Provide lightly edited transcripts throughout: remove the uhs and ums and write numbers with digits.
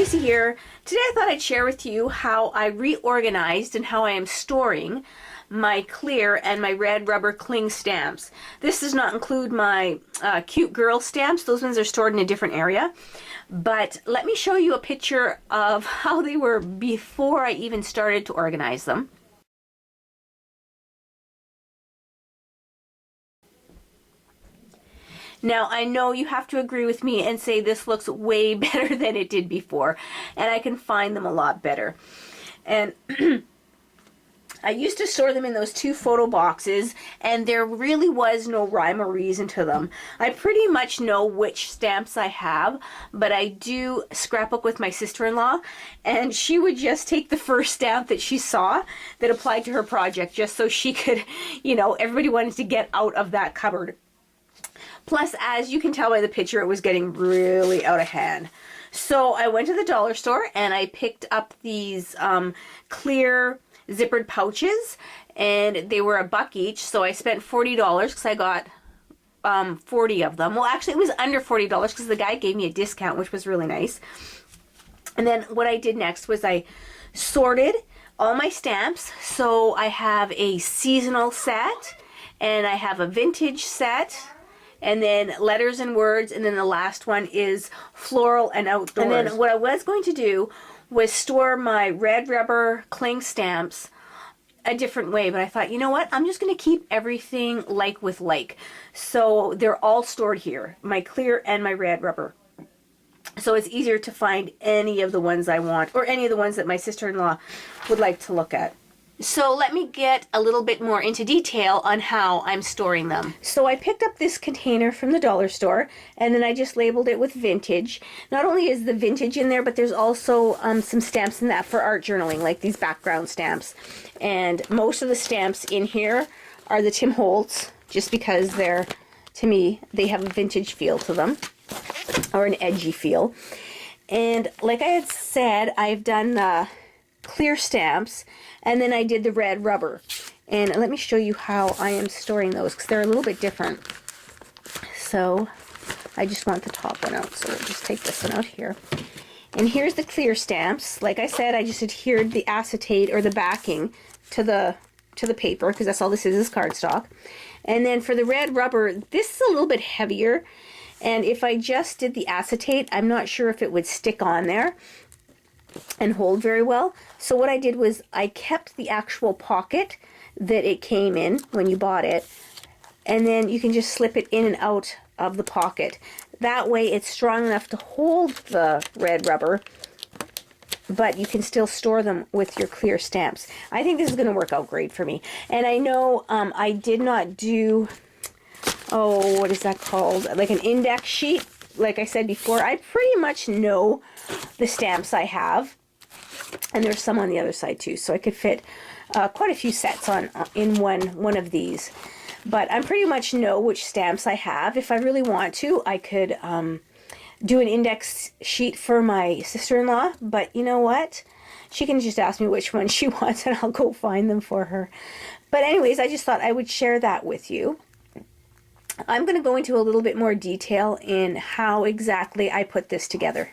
Tracy here. Today I thought I'd share with you how I reorganized and how I am storing my clear and my red rubber cling stamps. This does not include my cute girl stamps. Those ones are stored in a different area. But let me show you a picture of how they were before I even started to organize them. Now, I know you have to agree with me and say this looks way better than it did before, and I can find them a lot better. And I used to store them in those two photo boxes, and there really was no rhyme or reason to them. I pretty much know which stamps I have, but I do scrapbook with my sister-in-law, and she would just take the first stamp that she saw that applied to her project, just so she could, you know, everybody wanted to get out of that cupboard. Plus, as you can tell by the picture, it was getting really out of hand. So I went to the dollar store and I picked up these clear zippered pouches, and they were $1 each. So I spent $40 because I got 40 of them. Well, actually, it was under $40 because the guy gave me a discount, which was really nice. And then what I did next was I sorted all my stamps. So I have a seasonal set, and I have a vintage set, and then letters and words, and then the last one is floral and outdoors. And then what I was going to do was store my red rubber cling stamps a different way, but I thought, you know what, I'm just going to keep everything like with like. So they're all stored here, my clear and my red rubber. So it's easier to find any of the ones I want, or any of the ones that my sister-in-law would like to look at. So let me get a little bit more into detail on how I'm storing them. So I picked up this container from the dollar store, and then I just labeled it with vintage. Not only is the vintage in there, but there's also some stamps in that for art journaling, like these background stamps. And most of the stamps in here are the Tim Holtz, just because they're, to me, they have a vintage feel to them, or an edgy feel. And like I had said, I've done clear stamps, and then I did the red rubber. And let me show you how I am storing those, because they're a little bit different. So I just want the top one out, so we'll just take this one out here. And here's the clear stamps. Like I said, I just adhered the acetate or the backing to the paper, because that's all this is cardstock. And then for the red rubber, this is a little bit heavier, and if I just did the acetate, I'm not sure if it would stick on there and hold very well. So what I did was I kept the actual pocket that it came in when you bought it, and then you can just slip it in and out of the pocket. That way it's strong enough to hold the red rubber, but you can still store them with your clear stamps. I think this is going to work out great for me. And I know I did not do, oh, what is that called? Like an index sheet. Like I said before, I pretty much know the stamps I have, and there's some on the other side too, so I could fit quite a few sets on in one of these. But I pretty much know which stamps I have. If I really want to, I could do an index sheet for my sister-in-law, but you know what? She can just ask me which one she wants, and I'll go find them for her. But anyways, I just thought I would share that with you. I'm going to go into a little bit more detail in how exactly I put this together.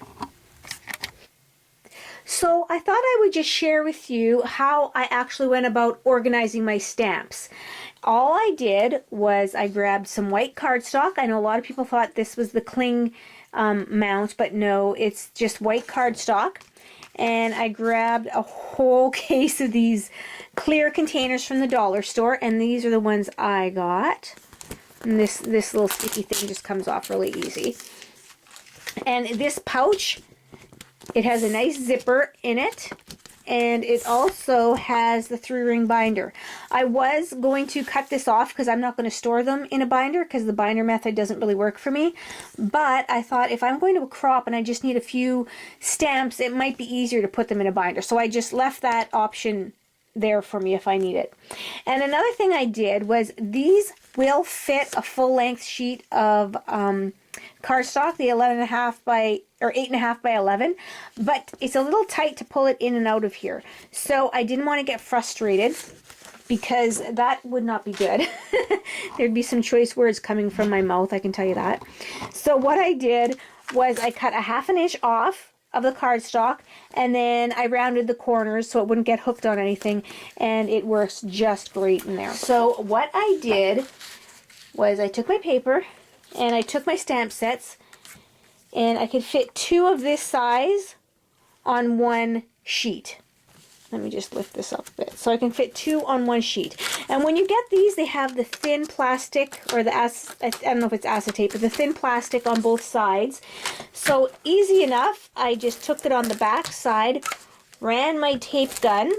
So I thought I would just share with you how I actually went about organizing my stamps. All I did was I grabbed some white cardstock. I know a lot of people thought this was the cling mount, but no, it's just white cardstock. And I grabbed a whole case of these clear containers from the dollar store, and these are the ones I got. And this little sticky thing just comes off really easy. And this pouch, it has a nice zipper in it, and it also has the 3-ring binder. I was going to cut this off because I'm not going to store them in a binder, because the binder method doesn't really work for me. But I thought if I'm going to a crop and I just need a few stamps, it might be easier to put them in a binder. So I just left that option there for me if I need it. And another thing I did was these will fit a full-length sheet of cardstock, the 11.5 by or 8.5 by 11, but it's a little tight to pull it in and out of here. So I didn't want to get frustrated, because that would not be good. There'd be some choice words coming from my mouth, I can tell you that. So what I did was I cut a 1/2 inch off of the cardstock, and then I rounded the corners so it wouldn't get hooked on anything, and it works just great in there. So what I did was I took my paper and I took my stamp sets, and I could fit 2 of this size on one sheet. Let me just lift this up a bit. So I can fit 2 on one sheet. And when you get these, they have the thin plastic, or the, I don't know if it's acetate, but the thin plastic on both sides. So easy enough. I just took it on the back side, ran my tape gun,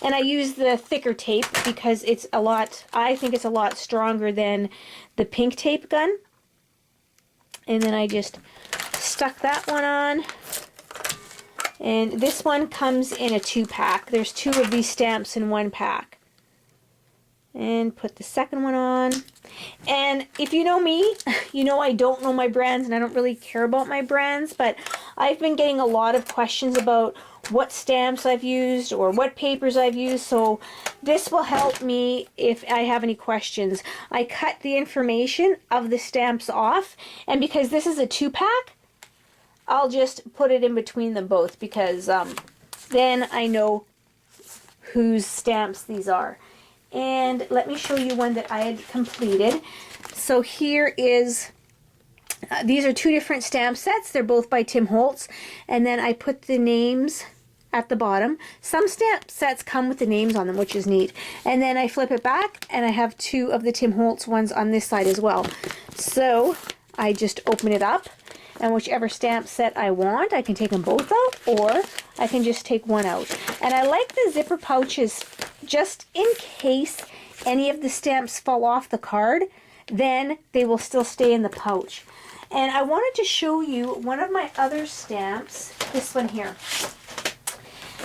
and I used the thicker tape because it's a lot, I think it's a lot stronger than the pink tape gun. And then I just stuck that one on. And this one comes in a 2-pack. There's 2 of these stamps in 1 pack. And put the second one on. And if you know me, you know I don't know my brands and I don't really care about my brands, but I've been getting a lot of questions about what stamps I've used or what papers I've used, so this will help me if I have any questions. I cut the information of the stamps off, and because this is a 2-pack, I'll just put it in between them both, because then I know whose stamps these are. And let me show you one that I had completed. So here is, these are 2 different stamp sets. They're both by Tim Holtz. And then I put the names at the bottom. Some stamp sets come with the names on them, which is neat. And then I flip it back, and I have 2 of the Tim Holtz ones on this side as well. So I just open it up, and whichever stamp set I want, I can take them both out, or I can just take one out. And I like the zipper pouches just in case any of the stamps fall off the card, then they will still stay in the pouch. And I wanted to show you one of my other stamps, this one here.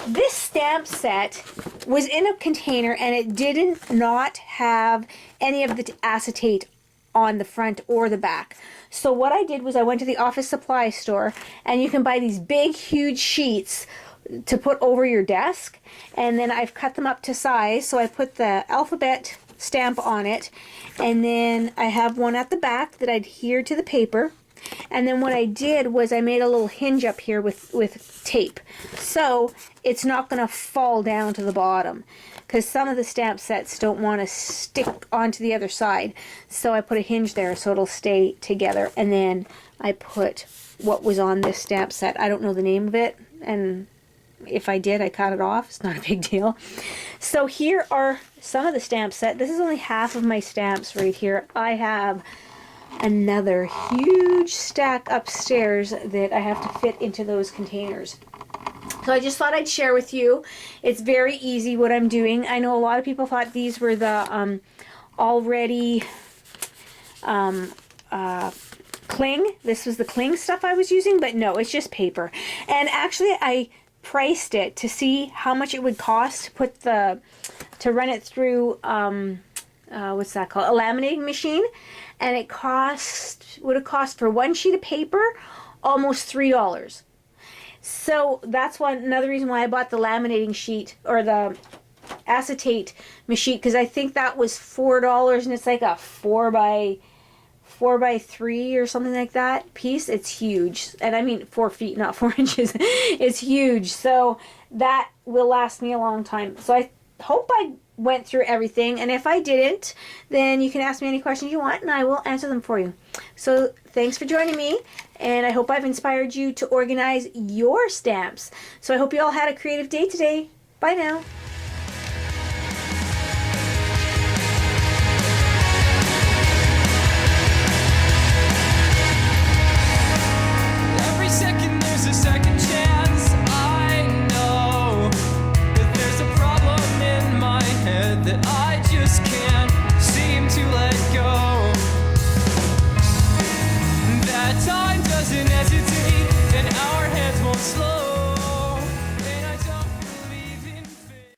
This stamp set was in a container, and it did not have any of the acetate on the front or the back. So what I did was I went to the office supply store, and you can buy these big, huge sheets to put over your desk, and then I've cut them up to size. So I put the alphabet stamp on it, and then I have one at the back that I adhere to the paper. And then what I did was I made a little hinge up here with tape, so it's not going to fall down to the bottom, because some of the stamp sets don't want to stick onto the other side. So I put a hinge there so it'll stay together. And then I put what was on this stamp set. I don't know the name of it, and if I did, I cut it off. It's not a big deal. So here are some of the stamp set. This is only half of my stamps right here. I have another huge stack upstairs that I have to fit into those containers. So I just thought I'd share with you. It's very easy what I'm doing. I know a lot of people thought these were the already cling. This was the cling stuff I was using, but no, it's just paper. And actually I priced it to see how much it would cost to put to run it through what's that called? A laminating machine. And it would have cost for one sheet of paper almost $3. So that's another reason why I bought the laminating sheet, or the acetate machine, because I think that was $4, and it's like a 4 by 3 or something like that piece. It's huge, and I mean 4 feet, not 4 inches. It's huge, so that will last me a long time. So I hope I went through everything, and if I didn't, then you can ask me any questions you want and I will answer them for you. So thanks for joining me, and I hope I've inspired you to organize your stamps. So I hope you all had a creative day today. Bye now.